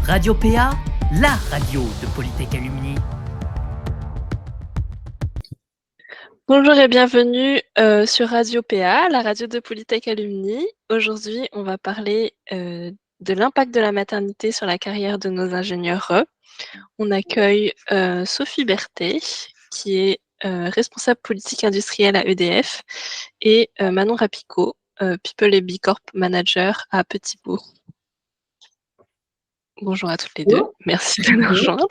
Radio PA, la radio de Polytech Alumni. Bonjour et bienvenue sur Radio PA, la radio de Polytech Alumni. Aujourd'hui, on va parler de l'impact de la maternité sur la carrière de nos ingénieurs. On accueille Sophie Berthet, qui est responsable politique industrielle à EDF, et Manon Rapicot, People et B-Corp Manager à Petit Bourg. Bonjour à toutes les deux, merci de nous rejoindre.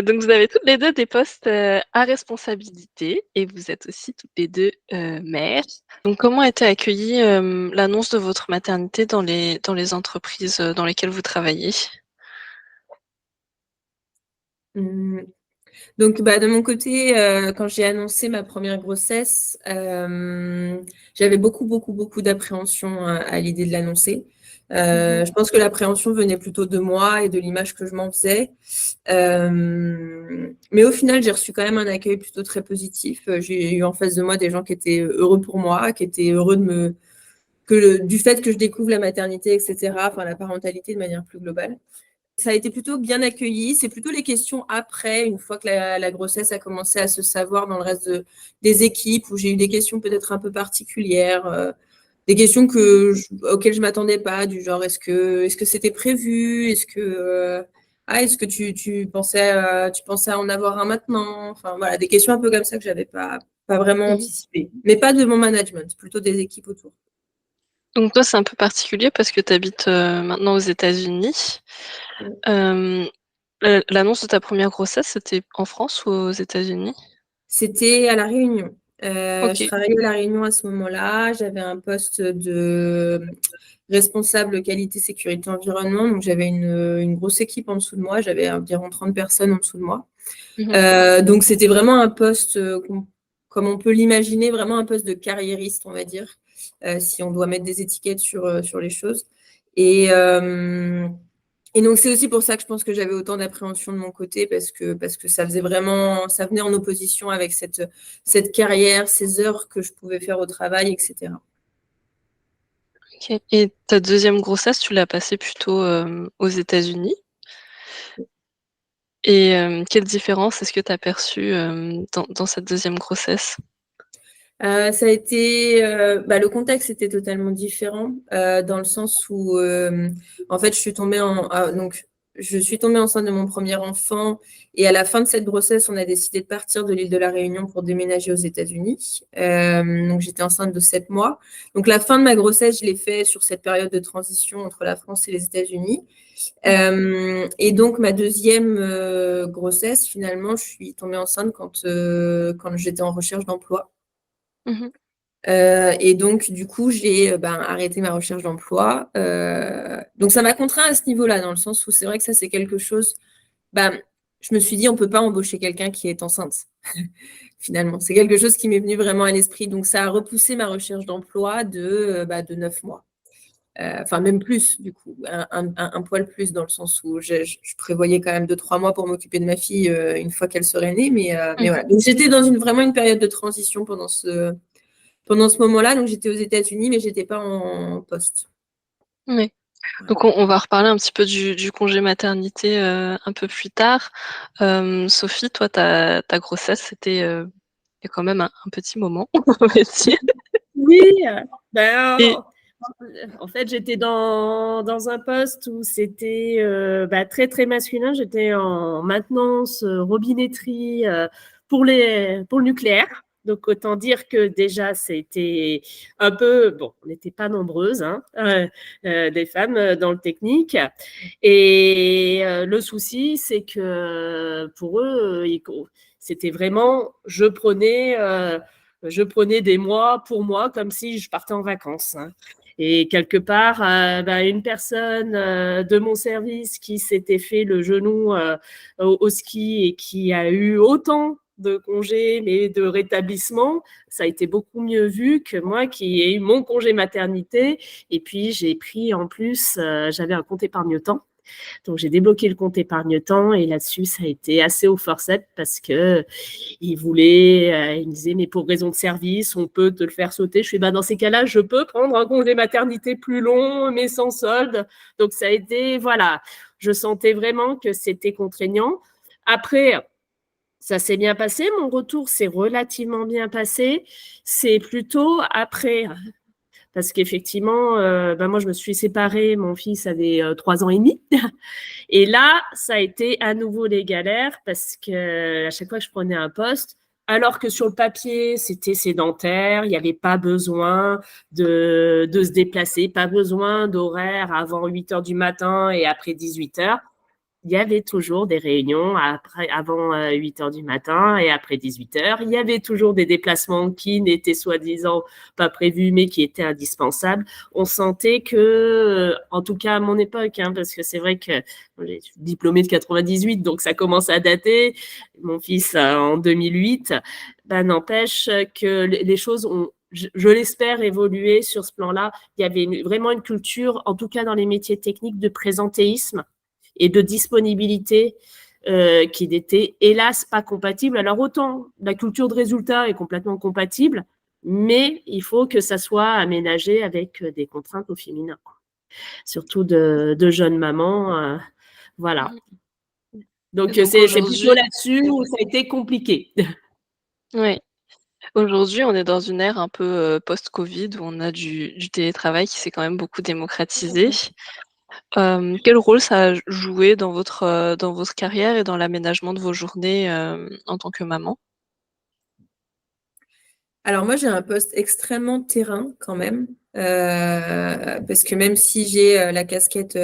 Donc vous avez toutes les deux des postes à responsabilité et vous êtes aussi toutes les deux mères. Donc comment a été accueillie l'annonce de votre maternité dans les entreprises dans lesquelles vous travaillez ? Donc, de mon côté, quand j'ai annoncé ma première grossesse, j'avais beaucoup d'appréhension à l'idée de l'annoncer. Je pense que l'appréhension venait plutôt de moi et de l'image que je m'en faisais. Mais au final, j'ai reçu quand même un accueil plutôt très positif. J'ai eu en face de moi des gens qui étaient heureux pour moi, qui étaient heureux du fait que je découvre la maternité, etc., enfin la parentalité de manière plus globale. Ça a été plutôt bien accueilli. C'est plutôt les questions après, une fois que la grossesse a commencé à se savoir dans le reste des équipes, où j'ai eu des questions peut-être un peu particulières, des questions auxquelles je ne m'attendais pas, du genre est-ce que c'était prévu, est-ce que tu pensais à en avoir un maintenant, enfin voilà, des questions un peu comme ça que je n'avais pas vraiment anticipées, mais pas de mon management, plutôt des équipes autour. Donc toi, c'est un peu particulier parce que tu habites maintenant aux États-Unis. L'annonce de ta première grossesse, c'était en France ou aux États-Unis ? C'était à La Réunion. Okay. Je travaillais à La Réunion à ce moment-là. J'avais un poste de responsable qualité, sécurité, environnement. Donc, j'avais une grosse équipe en dessous de moi. J'avais environ 30 personnes en dessous de moi. Donc, c'était vraiment un poste, comme on peut l'imaginer, vraiment un poste de carriériste, on va dire, si on doit mettre des étiquettes sur les choses. Et donc, c'est aussi pour ça que je pense que j'avais autant d'appréhension de mon côté, parce que ça venait en opposition avec cette carrière, ces heures que je pouvais faire au travail, etc. Okay. Et ta deuxième grossesse, tu l'as passée plutôt aux États-Unis. Et quelle différence est-ce que tu as perçue dans cette deuxième grossesse ? Ça a été, le contexte était totalement différent, dans le sens où, en fait, je suis tombée enceinte de mon premier enfant, et à la fin de cette grossesse, on a décidé de partir de l'île de la Réunion pour déménager aux États-Unis. Donc, j'étais enceinte de 7 mois. Donc, la fin de ma grossesse, je l'ai fait sur cette période de transition entre la France et les États-Unis. Et donc, ma deuxième grossesse, finalement, je suis tombée enceinte quand j'étais en recherche d'emploi. Et donc, du coup, j'ai arrêté ma recherche d'emploi. Donc, ça m'a contraint à ce niveau-là, dans le sens où c'est vrai que ça, c'est quelque chose… je me suis dit, on ne peut pas embaucher quelqu'un qui est enceinte, finalement. C'est quelque chose qui m'est venu vraiment à l'esprit. Donc, ça a repoussé ma recherche d'emploi de 9 mois. Enfin, même plus, du coup, un poil plus, dans le sens où je prévoyais quand même 2-3 mois pour m'occuper de ma fille une fois qu'elle serait née. Mais voilà. Donc, j'étais dans vraiment une période de transition pendant ce moment-là. Donc, j'étais aux États-Unis, mais je n'étais pas en poste. Oui. Donc, on va reparler un petit peu du congé maternité un peu plus tard. Sophie, toi, ta grossesse, c'était il y a quand même un petit moment, on va dire. Oui, en fait, j'étais dans un poste où c'était très, très masculin. J'étais en maintenance, robinetterie pour le nucléaire. Donc, autant dire que déjà, c'était un peu… Bon, on n'était pas nombreuses, des femmes dans le technique. Et le souci, c'est que pour eux, c'était vraiment… Je prenais des mois pour moi comme si je partais en vacances. Et quelque part, une personne de mon service qui s'était fait le genou au ski et qui a eu autant de congés, mais de rétablissement, ça a été beaucoup mieux vu que moi qui ai eu mon congé maternité. Et puis, j'ai pris en plus, j'avais un compte épargne-temps. Donc, j'ai débloqué le compte épargne-temps et là-dessus, ça a été assez au forceps parce que il me disait, mais pour raison de service, on peut te le faire sauter. Je fais, dans ces cas-là, je peux prendre un congé maternité plus long, mais sans solde. Donc, ça a été, voilà, je sentais vraiment que c'était contraignant. Après, ça s'est bien passé. Mon retour s'est relativement bien passé. C'est plutôt après, parce qu'effectivement, moi, je me suis séparée. Mon fils avait 3 ans et demi. Et là, ça a été à nouveau des galères parce que à chaque fois que je prenais un poste, alors que sur le papier, c'était sédentaire, il n'y avait pas besoin de se déplacer, pas besoin d'horaire avant 8 heures du matin et après 18 heures. Il y avait toujours des réunions avant 8 heures du matin et après 18 heures. Il y avait toujours des déplacements qui n'étaient soi-disant pas prévus, mais qui étaient indispensables. On sentait que, en tout cas à mon époque, parce que c'est vrai que j'ai diplômée de 98, donc ça commence à dater. Mon fils en 2008, n'empêche que les choses ont, je l'espère, évolué sur ce plan-là. Il y avait vraiment une culture, en tout cas dans les métiers techniques, de présentéisme et de disponibilité qui n'était hélas pas compatible. Alors autant la culture de résultat est complètement compatible, mais il faut que ça soit aménagé avec des contraintes au féminin, surtout de jeunes mamans. Voilà. Donc c'est plutôt là-dessus où ça a été compliqué. Oui. Aujourd'hui, on est dans une ère un peu post-Covid où on a du télétravail qui s'est quand même beaucoup démocratisé. Quel rôle ça a joué dans votre carrière et dans l'aménagement de vos journées, en tant que maman? Alors moi, j'ai un poste extrêmement terrain quand même, parce que même si j'ai la casquette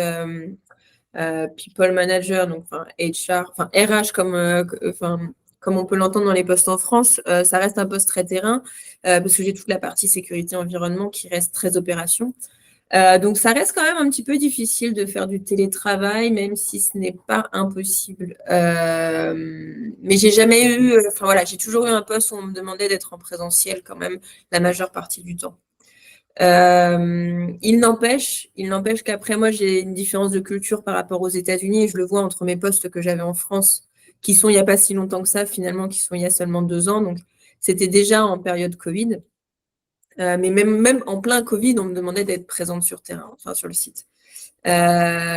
people manager, donc HR, RH comme on peut l'entendre dans les postes en France, ça reste un poste très terrain, parce que j'ai toute la partie sécurité environnement qui reste très opération. Donc, ça reste quand même un petit peu difficile de faire du télétravail, même si ce n'est pas impossible. Mais j'ai jamais eu, j'ai toujours eu un poste où on me demandait d'être en présentiel quand même la majeure partie du temps. Il n'empêche qu'après, moi, j'ai une différence de culture par rapport aux États-Unis et je le vois entre mes postes que j'avais en France, qui sont il n'y a pas si longtemps que ça, finalement, qui sont il y a seulement 2 ans. Donc, c'était déjà en période Covid. Mais même en plein Covid, on me demandait d'être présente sur terrain, sur le site.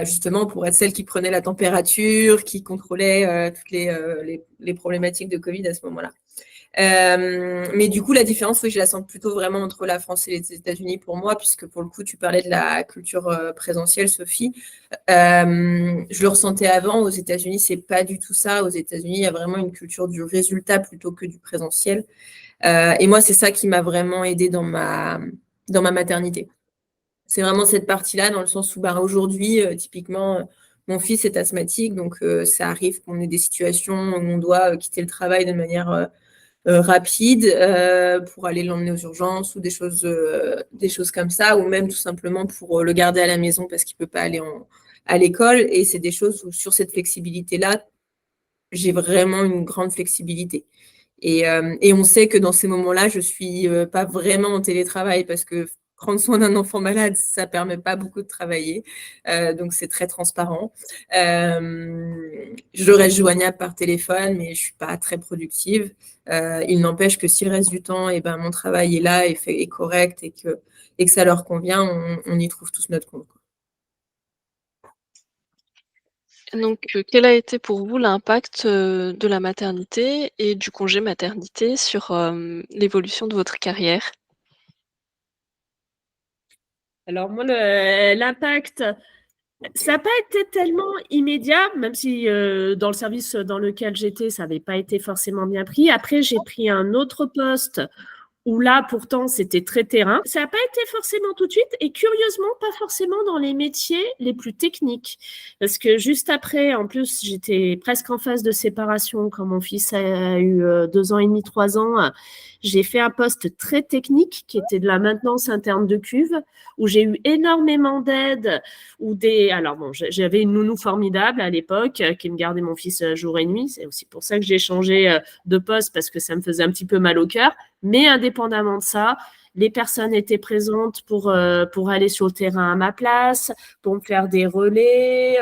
Justement, pour être celle qui prenait la température, qui contrôlait toutes les problématiques de Covid à ce moment-là. Mais du coup, la différence, oui, je la sens plutôt vraiment entre la France et les États-Unis pour moi, puisque pour le coup, tu parlais de la culture présentielle, Sophie. Je le ressentais avant. Aux États-Unis, c'est pas du tout ça. Aux États-Unis, il y a vraiment une culture du résultat plutôt que du présentiel. Et moi, c'est ça qui m'a vraiment aidée dans ma maternité. C'est vraiment cette partie-là, dans le sens où aujourd'hui, typiquement, mon fils est asthmatique, donc ça arrive qu'on ait des situations où on doit quitter le travail de manière rapide pour aller l'emmener aux urgences ou des choses comme ça, ou même tout simplement pour le garder à la maison parce qu'il ne peut pas aller à l'école. Et c'est des choses où, sur cette flexibilité-là, j'ai vraiment une grande flexibilité. Et on sait que dans ces moments-là, je ne suis pas vraiment en télétravail parce que prendre soin d'un enfant malade, ça ne permet pas beaucoup de travailler. Donc, c'est très transparent. Je reste joignable par téléphone, mais je ne suis pas très productive. Il n'empêche que si le reste du temps, mon travail est là, est correct et que ça leur convient, on y trouve tous notre compte. Donc, quel a été pour vous l'impact, de la maternité et du congé maternité sur, l'évolution de votre carrière? Alors moi, l'impact, ça n'a pas été tellement immédiat, même si dans le service dans lequel j'étais, ça n'avait pas été forcément bien pris. Après, j'ai pris un autre poste où là, pourtant, c'était très terrain. Ça n'a pas été forcément tout de suite et curieusement, pas forcément dans les métiers les plus techniques. Parce que juste après, en plus, j'étais presque en phase de séparation quand mon fils a eu 2 ans et demi, 3 ans. J'ai fait un poste très technique qui était de la maintenance interne de cuve, où j'ai eu énormément d'aide. Alors bon, j'avais une nounou formidable à l'époque qui me gardait mon fils jour et nuit. C'est aussi pour ça que j'ai changé de poste parce que ça me faisait un petit peu mal au cœur. Mais indépendamment de ça, les personnes étaient présentes pour aller sur le terrain à ma place, pour me faire des relais.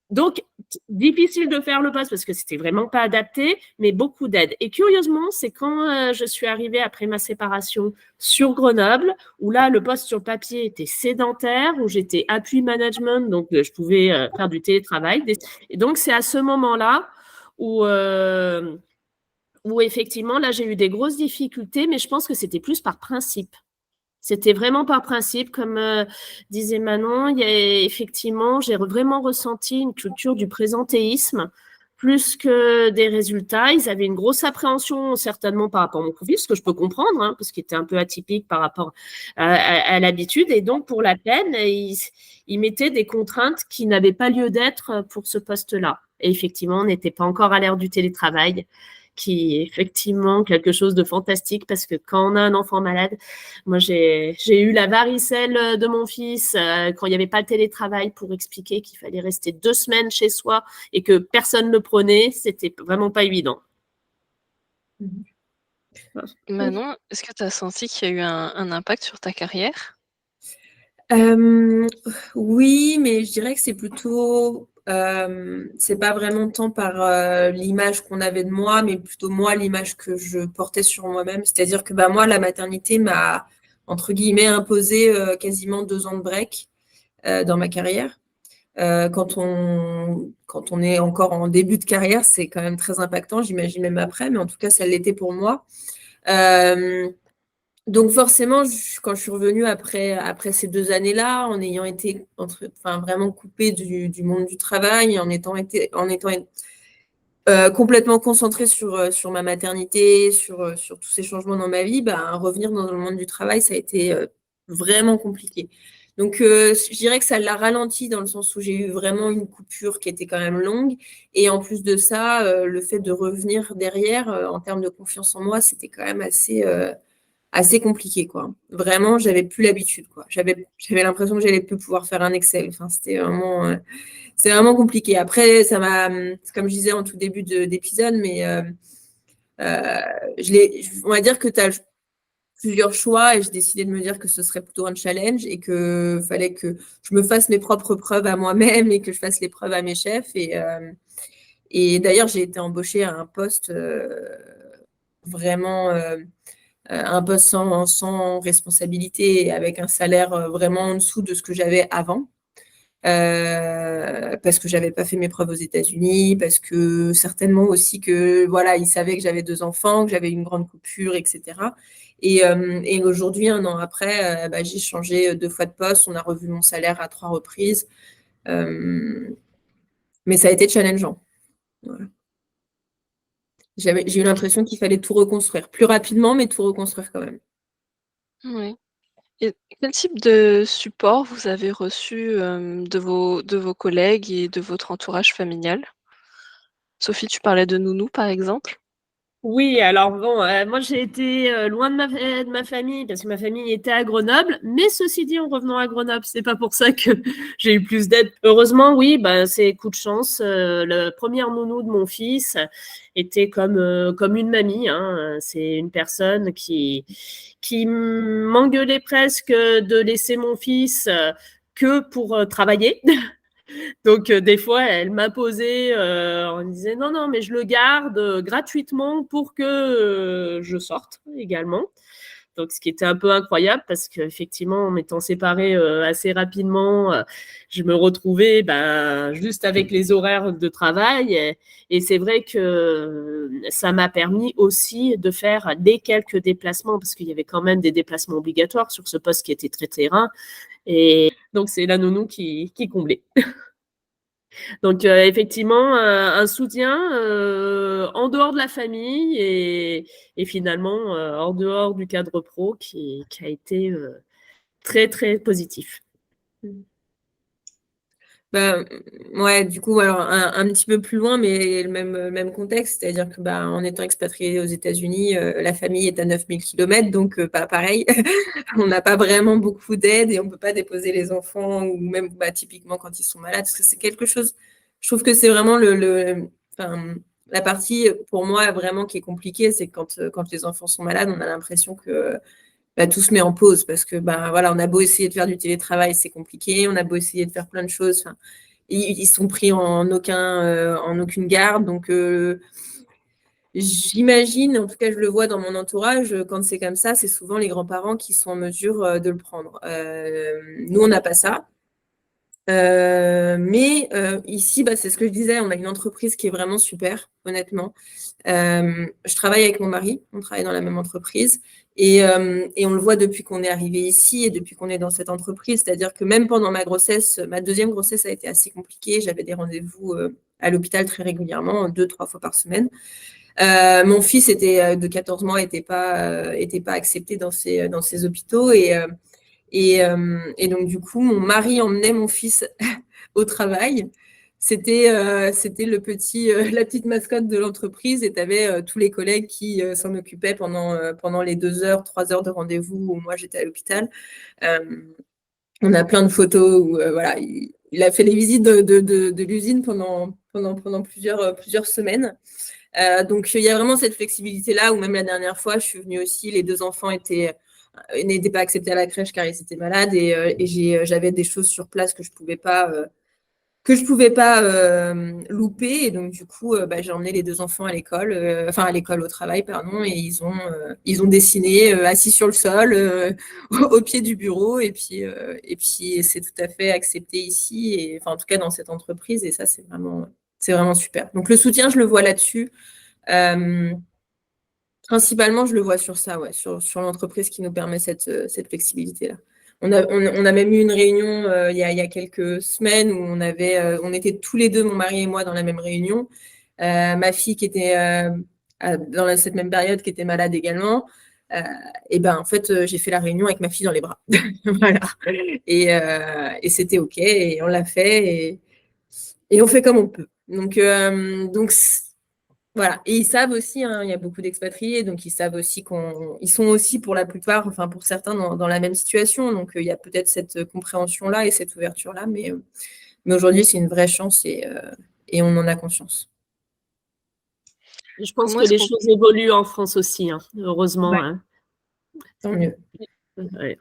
Donc, difficile de faire le poste parce que c'était vraiment pas adapté, mais beaucoup d'aide. Et curieusement, c'est quand je suis arrivée après ma séparation sur Grenoble, où là, le poste sur papier était sédentaire, où j'étais appui management, donc je pouvais faire du télétravail. Et donc, c'est à ce moment-là où effectivement, là, j'ai eu des grosses difficultés, mais je pense que c'était plus par principe. C'était vraiment par principe, comme disait Manon, effectivement, j'ai vraiment ressenti une culture du présentéisme plus que des résultats. Ils avaient une grosse appréhension, certainement par rapport à mon profil, ce que je peux comprendre, hein, parce qu'il était un peu atypique par rapport à l'habitude. Et donc, pour la peine, ils mettaient des contraintes qui n'avaient pas lieu d'être pour ce poste-là. Et effectivement, on n'était pas encore à l'ère du télétravail, qui est effectivement quelque chose de fantastique parce que quand on a un enfant malade, moi j'ai eu la varicelle de mon fils quand il n'y avait pas le télétravail pour expliquer qu'il fallait rester 2 semaines chez soi et que personne ne le prenait, c'était vraiment pas évident. Manon, est-ce que tu as senti qu'il y a eu un impact sur ta carrière? Oui, mais je dirais que c'est plutôt, c'est pas vraiment tant par l'image qu'on avait de moi, mais plutôt moi, l'image que je portais sur moi-même. C'est-à-dire que moi, la maternité m'a, entre guillemets, imposé quasiment 2 ans de break dans ma carrière. Quand on est encore en début de carrière, c'est quand même très impactant, j'imagine même après, mais en tout cas, ça l'était pour moi. Donc forcément, quand je suis revenue après ces 2 années-là, en ayant été vraiment coupée du monde du travail, en étant complètement concentrée sur ma maternité, sur tous ces changements dans ma vie, revenir dans le monde du travail, ça a été vraiment compliqué. Donc, je dirais que ça l'a ralenti dans le sens où j'ai eu vraiment une coupure qui était quand même longue. Et en plus de ça, le fait de revenir derrière, en termes de confiance en moi, c'était quand même assez compliqué, quoi. Vraiment, j'avais plus l'habitude, quoi. J'avais l'impression que j'allais plus pouvoir faire un Excel. Enfin, c'était vraiment compliqué. Après, ça m'a, comme je disais en tout début d'épisode, mais on va dire que tu as plusieurs choix et j'ai décidé de me dire que ce serait plutôt un challenge et que fallait que je me fasse mes propres preuves à moi-même et que je fasse les preuves à mes chefs. Et d'ailleurs, j'ai été embauchée à un poste vraiment un poste sans responsabilité et avec un salaire vraiment en dessous de ce que j'avais avant. Parce que j'avais pas fait mes preuves aux États-Unis, parce que certainement aussi que voilà, ils savaient que j'avais 2 enfants, que j'avais une grande coupure, etc. Et aujourd'hui, 1 an après, j'ai changé 2 fois de poste, on a revu mon salaire à 3 reprises, mais ça a été challengeant. Voilà. J'ai eu l'impression qu'il fallait tout reconstruire plus rapidement, mais tout reconstruire quand même. Oui. Et quel type de support vous avez reçu de vos collègues et de votre entourage familial? Sophie, tu parlais de nounou, par exemple? Oui, alors bon, moi j'ai été loin de ma famille parce que ma famille était à Grenoble, mais ceci dit, en revenant à Grenoble, c'est pas pour ça que j'ai eu plus d'aide. Heureusement, oui, c'est coup de chance. La première nounou de mon fils était comme une mamie, hein. C'est une personne qui m'engueulait presque de laisser mon fils que pour travailler. Donc, des fois, elle m'imposait, on disait non, non, mais je le garde gratuitement pour que je sorte également. Donc, ce qui était un peu incroyable parce qu'effectivement, en m'étant séparée assez rapidement, je me retrouvais juste avec les horaires de travail. Et c'est vrai que ça m'a permis aussi de faire des quelques déplacements parce qu'il y avait quand même des déplacements obligatoires sur ce poste qui était très terrain. Et donc, c'est la nounou qui comblait. Donc, effectivement, un soutien en dehors de la famille et finalement en dehors du cadre pro qui a été très, très positif. Ouais, du coup, alors un petit peu plus loin, mais le même contexte, c'est-à-dire que en étant expatrié aux États-Unis, la famille est à 9000 km, donc pas pareil. On n'a pas vraiment beaucoup d'aide et on ne peut pas déposer les enfants ou même typiquement quand ils sont malades, parce que c'est quelque chose. Je trouve que c'est vraiment la partie pour moi vraiment qui est compliquée, c'est quand les enfants sont malades, on a l'impression tout se met en pause parce que voilà, on a beau essayer de faire du télétravail, c'est compliqué, on a beau essayer de faire plein de choses, ils sont pris en aucune garde. Donc j'imagine, en tout cas je le vois dans mon entourage, quand c'est comme ça, c'est souvent les grands-parents qui sont en mesure de le prendre. Nous, on n'a pas ça. Mais ici, c'est ce que je disais, on a une entreprise qui est vraiment super, honnêtement. Je travaille avec mon mari, on travaille dans la même entreprise et on le voit depuis qu'on est arrivé ici et depuis qu'on est dans cette entreprise. C'est-à-dire que même pendant ma grossesse, ma deuxième grossesse a été assez compliquée. J'avais des rendez-vous à l'hôpital très régulièrement, 2-3 fois par semaine. Mon fils de 14 mois n'était pas accepté dans ces hôpitaux et donc, du coup, mon mari emmenait mon fils au travail. C'était la petite mascotte de l'entreprise et tu avais tous les collègues qui s'en occupaient pendant les 2 heures, 3 heures de rendez-vous où moi j'étais à l'hôpital. On a plein de photos où voilà, il a fait les visites de l'usine pendant plusieurs semaines. Donc, il y a vraiment cette flexibilité-là où même la dernière fois, je suis venue aussi, les 2 enfants n'étaient pas acceptés à la crèche car ils étaient malades et j'avais des choses sur place que je pouvais pas louper. Et donc, du coup, j'ai emmené les 2 enfants à l'école, au travail, pardon, et ils ont dessiné assis sur le sol, au pied du bureau. Et puis c'est tout à fait accepté ici, et en tout cas dans cette entreprise. Et ça, c'est vraiment super. Donc, le soutien, je le vois là-dessus. Principalement, je le vois sur ça, ouais, sur l'entreprise qui nous permet cette flexibilité-là. On a même eu une réunion il y a quelques semaines où on était tous les deux, mon mari et moi, dans la même réunion. Ma fille qui était dans cette même période, qui était malade également. En fait, j'ai fait la réunion avec ma fille dans les bras. Voilà. Et c'était OK, et on l'a fait, et on fait comme on peut. Donc voilà, et ils savent aussi, hein, il y a beaucoup d'expatriés, donc ils savent aussi ils sont aussi pour la plupart, enfin pour certains, dans la même situation. Donc il y a peut-être cette compréhension-là et cette ouverture-là, mais aujourd'hui c'est une vraie chance et on en a conscience. Je pense que les choses évoluent en France aussi, hein, heureusement. Ouais. Hein. Tant mieux. Ouais.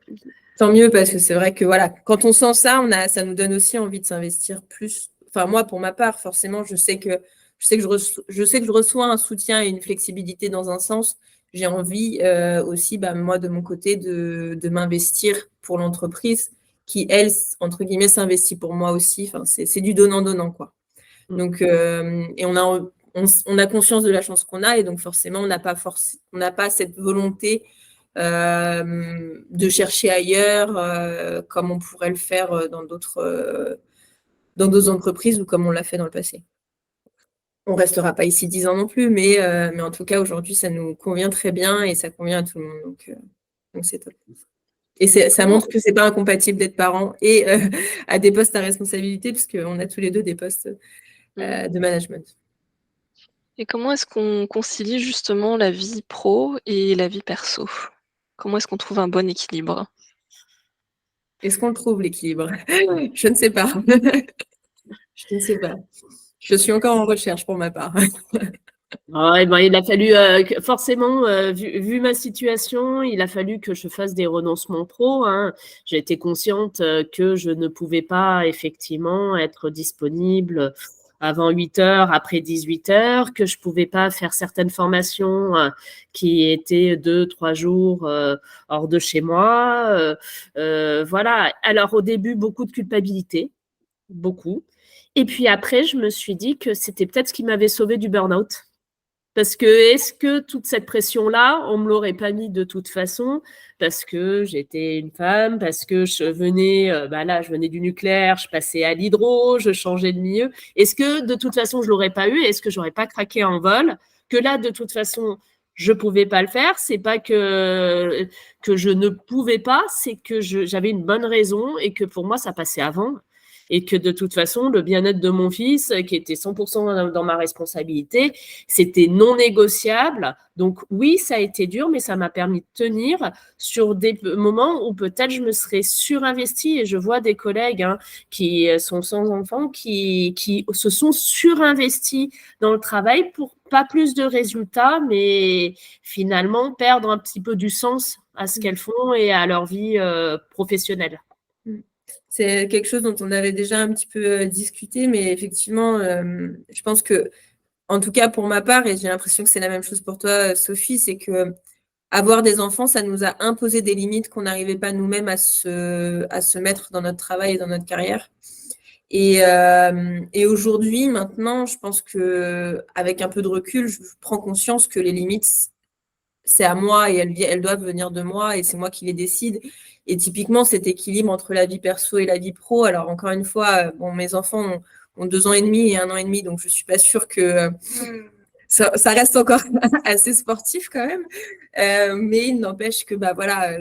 Tant mieux, parce que c'est vrai que voilà, quand on sent ça, ça nous donne aussi envie de s'investir plus. Enfin, moi, pour ma part, forcément, je sais que je reçois un soutien et une flexibilité dans un sens. J'ai envie aussi, moi, de mon côté, de m'investir pour l'entreprise qui, elle, entre guillemets, s'investit pour moi aussi. Enfin, c'est du donnant-donnant, quoi. Donc, et on a conscience de la chance qu'on a, et donc forcément, on n'a pas cette volonté de chercher ailleurs comme on pourrait le faire dans d'autres entreprises ou comme on l'a fait dans le passé. On ne restera pas ici 10 ans non plus, mais en tout cas, aujourd'hui, ça nous convient très bien et ça convient à tout le monde. Donc c'est top. Et ça montre que ce n'est pas incompatible d'être parent et à des postes à responsabilité, puisqu'on a tous les deux des postes de management. Et comment est-ce qu'on concilie justement la vie pro et la vie perso? Comment est-ce qu'on trouve un bon équilibre? Est-ce qu'on trouve l'équilibre? Je ne sais pas. Je ne sais pas. Je suis encore en recherche pour ma part. Il a fallu, forcément, vu ma situation, il a fallu que je fasse des renoncements pro. Hein. J'ai été consciente que je ne pouvais pas effectivement être disponible avant 8 heures, après 18 heures, que je ne pouvais pas faire certaines formations qui étaient 2-3 jours hors de chez moi. Voilà. Alors, au début, beaucoup de culpabilité, beaucoup. Et puis après, je me suis dit que c'était peut-être ce qui m'avait sauvé du burn-out. Parce que est-ce que toute cette pression-là, on ne me l'aurait pas mis de toute façon, parce que j'étais une femme, parce que je venais du nucléaire, je passais à l'hydro, je changeais de milieu. Est-ce que de toute façon, je ne l'aurais pas eu? Est-ce que je n'aurais pas craqué en vol? Que là, de toute façon, je ne pouvais pas le faire. C'est pas que je ne pouvais pas, c'est que j'avais une bonne raison et que pour moi, ça passait avant. Et que de toute façon, le bien-être de mon fils, qui était 100% dans ma responsabilité, c'était non négociable. Donc oui, ça a été dur, mais ça m'a permis de tenir sur des moments où peut-être je me serais surinvestie. Et je vois des collègues qui sont sans enfants, qui se sont surinvestis dans le travail pour pas plus de résultats, mais finalement perdre un petit peu du sens à ce qu'elles font et à leur vie professionnelle. C'est quelque chose dont on avait déjà un petit peu discuté, mais effectivement, je pense que, en tout cas pour ma part, et j'ai l'impression que c'est la même chose pour toi, Sophie, c'est que avoir des enfants, ça nous a imposé des limites qu'on n'arrivait pas nous-mêmes à se mettre dans notre travail et dans notre carrière. Et aujourd'hui, maintenant, je pense que avec un peu de recul, je prends conscience que les limites, c'est à moi et elles doivent venir de moi et c'est moi qui les décide. Et typiquement, cet équilibre entre la vie perso et la vie pro. Alors, encore une fois, bon, mes enfants ont 2 ans et demi et 1 an et demi, donc je suis pas sûre que ça reste encore assez sportif quand même. Mais il n'empêche que, bah voilà,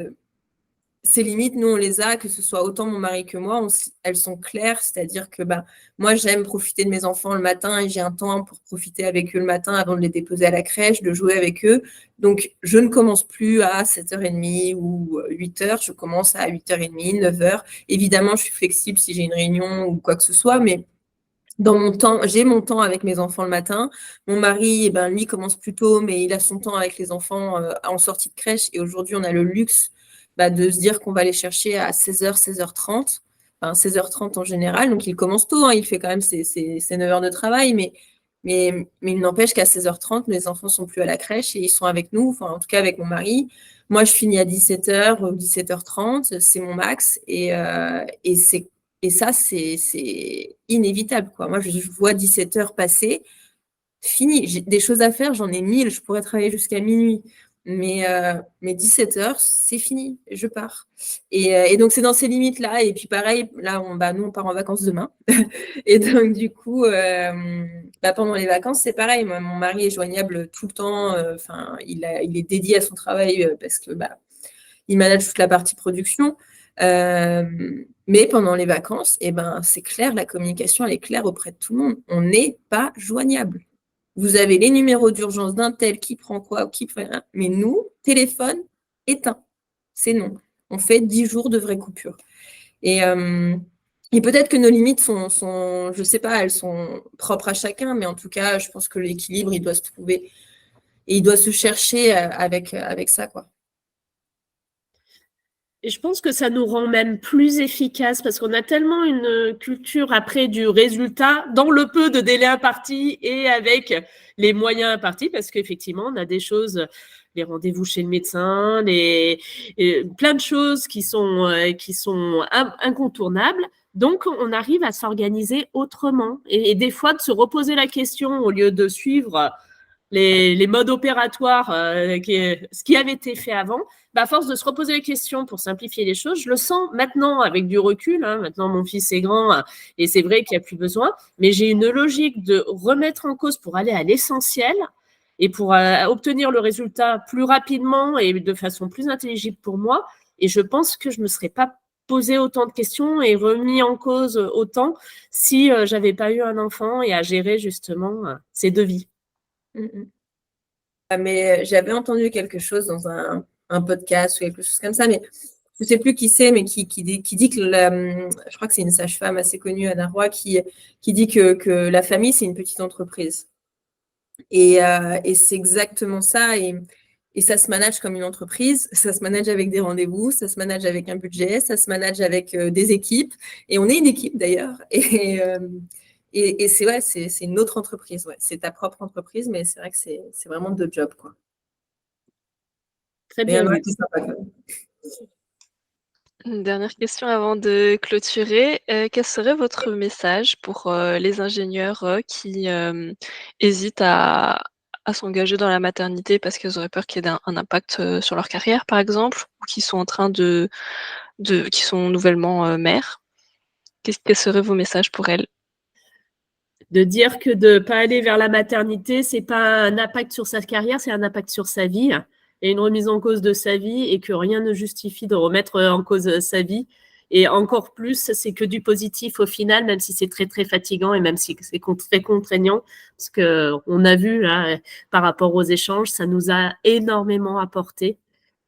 ces limites, nous, on les a, que ce soit autant mon mari que moi, elles sont claires, c'est-à-dire que bah, moi, j'aime profiter de mes enfants le matin et j'ai un temps pour profiter avec eux le matin avant de les déposer à la crèche, de jouer avec eux. Donc, je ne commence plus à 7h30 ou 8h, je commence à 8h30, 9h. Évidemment, je suis flexible si j'ai une réunion ou quoi que ce soit, mais dans mon temps, j'ai mon temps avec mes enfants le matin. Mon mari, lui, commence plus tôt, mais il a son temps avec les enfants en sortie de crèche. Et aujourd'hui, on a le luxe de se dire qu'on va les chercher à 16h, 16h30. Enfin, 16h30 en général. Donc, il commence tôt. Il fait quand même ses 9 heures de travail. Mais il n'empêche qu'à 16h30, les enfants sont plus à la crèche et ils sont avec nous. Enfin, en tout cas, avec mon mari. Moi, je finis à 17h ou 17h30. C'est mon max. Et ça, c'est inévitable, quoi. Moi, je vois 17h passer, fini. J'ai des choses à faire, j'en ai 1000, je pourrais travailler jusqu'à minuit. Mais 17h, c'est fini, je pars. Et donc, c'est dans ces limites-là. Et puis, pareil, là, nous, on part en vacances demain. Et donc, du coup, pendant les vacances, c'est pareil. Moi, mon mari est joignable tout le temps. Il est dédié à son travail parce que il manage toute la partie production. Mais pendant les vacances, c'est clair, la communication, elle est claire auprès de tout le monde. On n'est pas joignable. Vous avez les numéros d'urgence d'un tel qui prend quoi, qui fait rien. Mais nous, téléphone éteint. C'est non. On fait 10 jours de vraie coupure. Et peut-être que nos limites sont, je sais pas, elles sont propres à chacun, mais en tout cas, je pense que l'équilibre, il doit se trouver et il doit se chercher avec ça, quoi. Et je pense que ça nous rend même plus efficaces parce qu'on a tellement une culture après du résultat dans le peu de délai imparti et avec les moyens impartis parce qu'effectivement, on a des choses, les rendez-vous chez le médecin, plein de choses qui sont incontournables. Donc, on arrive à s'organiser autrement et des fois de se reposer la question au lieu de suivre les modes opératoires, ce qui avait été fait avant, à force de se reposer les questions pour simplifier les choses, je le sens maintenant avec du recul. Maintenant, mon fils est grand et c'est vrai qu'il n'y a plus besoin, mais j'ai une logique de remettre en cause pour aller à l'essentiel et pour obtenir le résultat plus rapidement et de façon plus intelligible pour moi. Et je pense que je ne me serais pas posé autant de questions et remis en cause autant si je n'avais pas eu un enfant et à gérer justement ces deux vies. Mais j'avais entendu quelque chose dans un podcast ou quelque chose comme ça, mais je ne sais plus qui c'est, mais qui dit que je crois que c'est une sage-femme assez connue à Narrois qui dit que la famille, c'est une petite entreprise. Et c'est exactement ça. Et ça se manage comme une entreprise, ça se manage avec des rendez-vous, ça se manage avec un budget, ça se manage avec des équipes. Et on est une équipe d'ailleurs. Et c'est une autre entreprise. Ouais. C'est ta propre entreprise, mais c'est vrai que c'est vraiment deux jobs, quoi. Très bien. Une dernière question avant de clôturer. Quel serait votre message pour les ingénieurs qui hésitent à s'engager dans la maternité parce qu'ils auraient peur qu'il y ait un impact sur leur carrière, par exemple, ou qui sont en train qui sont nouvellement mères? Quels seraient vos messages pour elles? De dire que de ne pas aller vers la maternité, ce n'est pas un impact sur sa carrière, c'est un impact sur sa vie et une remise en cause de sa vie et que rien ne justifie de remettre en cause sa vie. Et encore plus, c'est que du positif au final, même si c'est très, très fatigant et même si c'est très contraignant, parce qu'on a vu là, par rapport aux échanges, ça nous a énormément apporté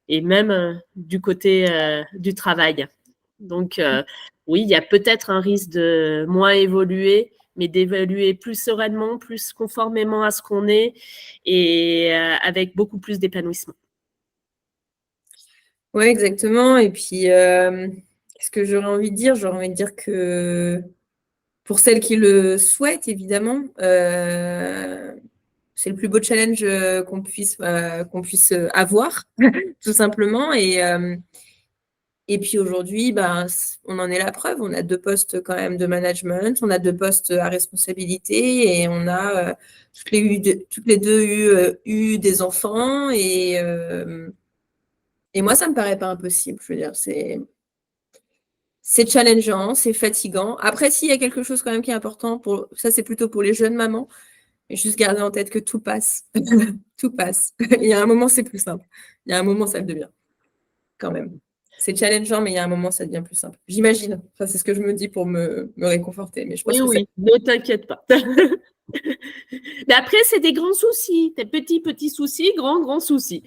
et même du côté du travail. Donc, oui, il y a peut-être un risque de moins évoluer, mais d'évoluer plus sereinement, plus conformément à ce qu'on est et avec beaucoup plus d'épanouissement. Oui, exactement. Et puis, qu'est-ce que j'aurais envie de dire? J'aurais envie de dire que pour celles qui le souhaitent, évidemment, c'est le plus beau challenge qu'on puisse avoir, tout simplement. Et puis aujourd'hui, on en est la preuve. On a 2 postes quand même de management, on a 2 postes à responsabilité et on a toutes les deux eu des enfants. Et moi, ça me paraît pas impossible. Je veux dire, c'est challengeant, c'est fatigant. Après, s'il y a quelque chose quand même qui est important, ça c'est plutôt pour les jeunes mamans, juste garder en tête que tout passe. Tout passe. Il y a un moment, c'est plus simple. Il y a un moment, ça le devient. Quand même. C'est challengeant, mais il y a un moment, ça devient plus simple. J'imagine. Enfin, c'est ce que je me dis pour me réconforter. Mais je pense Oui, ne t'inquiète pas. Mais après, c'est des grands soucis. Des petits soucis, grands soucis.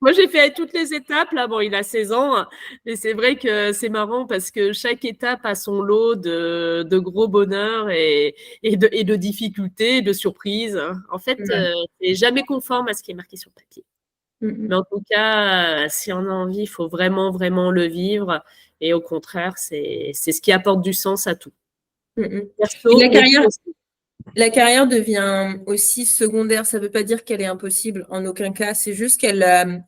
Moi, j'ai fait toutes les étapes. Là, bon, il a 16 ans. Et c'est vrai que c'est marrant parce que chaque étape a son lot de gros bonheur et de difficultés, de surprises. En fait, c'est jamais conforme à ce qui est marqué sur le papier. Mais en tout cas, si on a envie, il faut vraiment, vraiment le vivre. Et au contraire, c'est ce qui apporte du sens à tout. Perso, la carrière devient aussi secondaire. Ça ne veut pas dire qu'elle est impossible en aucun cas. C'est juste qu'elle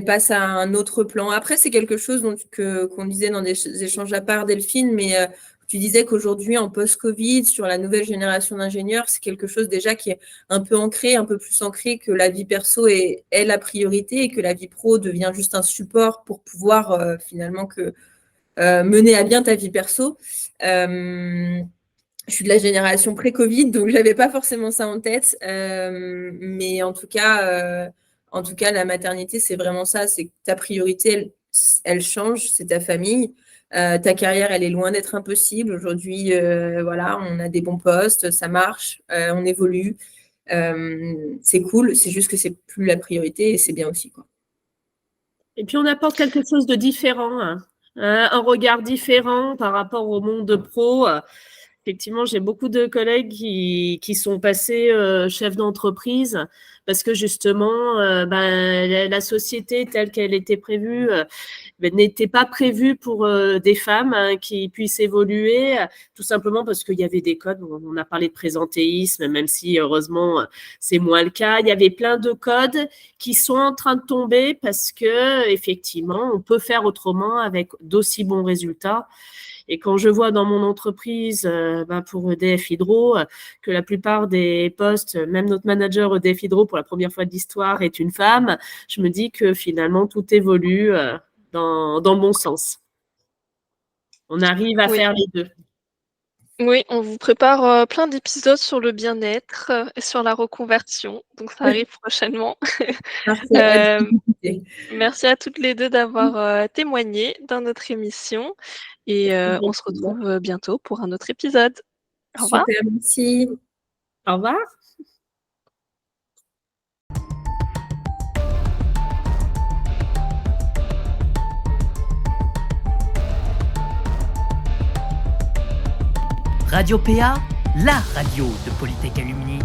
passe à un autre plan. Après, c'est quelque chose qu'on disait dans des échanges à part, Delphine, mais tu disais qu'aujourd'hui, en post-Covid, sur la nouvelle génération d'ingénieurs, c'est quelque chose déjà qui est un peu ancré, un peu plus ancré, que la vie perso est la priorité et que la vie pro devient juste un support pour pouvoir finalement mener à bien ta vie perso. Je suis de la génération pré-Covid, donc je n'avais pas forcément ça en tête. Mais en tout cas, la maternité, c'est vraiment ça. C'est que ta priorité, elle change, c'est ta famille. Ta carrière, elle est loin d'être impossible. Aujourd'hui, voilà, on a des bons postes, ça marche, on évolue. C'est cool, c'est juste que c'est plus la priorité et c'est bien aussi, quoi. Et puis, on apporte quelque chose de différent, hein. Un regard différent par rapport au monde pro. Effectivement, j'ai beaucoup de collègues qui sont passés chefs d'entreprise parce que justement, la société telle qu'elle était prévue n'était pas prévue pour des femmes qui puissent évoluer, tout simplement parce qu'il y avait des codes. On a parlé de présentéisme, même si heureusement, c'est moins le cas. Il y avait plein de codes qui sont en train de tomber parce que effectivement, on peut faire autrement avec d'aussi bons résultats. Et quand je vois dans mon entreprise, pour EDF Hydro, que la plupart des postes, même notre manager EDF Hydro pour la première fois de l'histoire est une femme, je me dis que finalement tout évolue dans le bon sens. On arrive à faire les deux. Oui, on vous prépare plein d'épisodes sur le bien-être et sur la reconversion. Donc ça arrive prochainement. Merci à toutes les deux d'avoir témoigné dans notre émission. Et on se retrouve bientôt pour un autre épisode. Au revoir. Super, merci. Au revoir. Radio PA, la radio de Polytech Alumni.